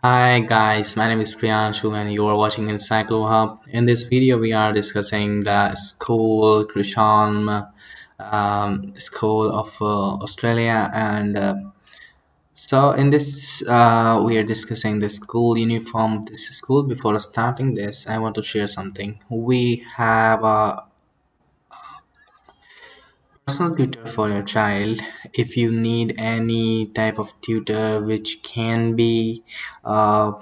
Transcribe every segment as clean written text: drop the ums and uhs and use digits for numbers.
Hi guys, my name is Priyanshu and you are watching Encyclo Hub. In this video, we are discussing the school, Chisholm, school of Australia, and so in this, we are discussing the school uniform of this school. Before starting this, I want to share something. We have a personal tutor for your child. If you need any type of tutor, which can be uh,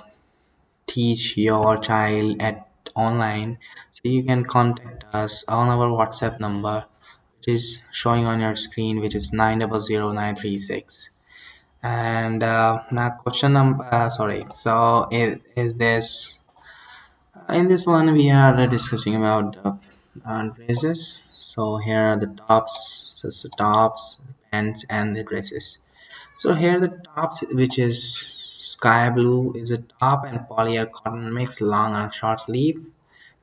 teach your child at online, so you can contact us on our WhatsApp number, which is showing on your screen, which is 9000936. And now question number sorry, so is this in this one we are discussing about dresses. So here are the tops, so the tops, pants, and the dresses. So here the tops, which is sky blue, is a top and polyester cotton mix, long and short sleeve.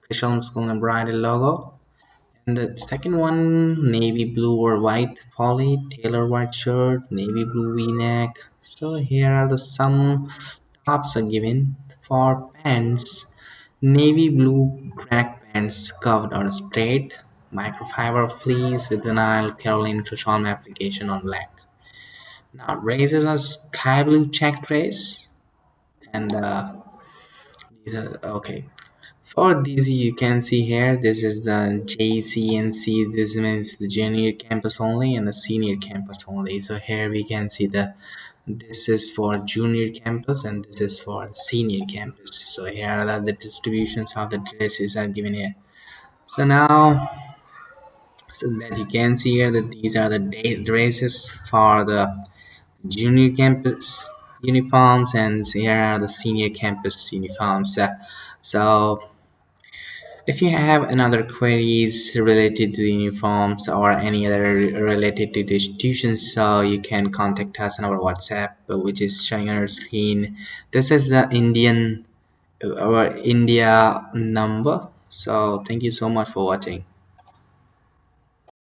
Chisholm School embroidered logo. And the second one, navy blue or white poly, tailor white shirt, navy blue V-neck. So here are the some tops are given. For pants, navy blue crack pants curved or straight, microfiber fleece with vinyl Caroline Chisholm application on black. Now races are sky blue check race, and these are okay. For these you can see here, this is the JCNC. This means the junior campus only and the senior campus only. So here we can see this is for junior campus and this is for senior campus. So here are the distributions of the dresses are given here. So now, so that you can see here that these are the dresses for the junior campus uniforms, and here are the senior campus uniforms. So if you have another queries related to the uniforms or any other related to the institutions, so you can contact us on our WhatsApp, which is showing on our screen. This is the our India number. So thank you so much for watching.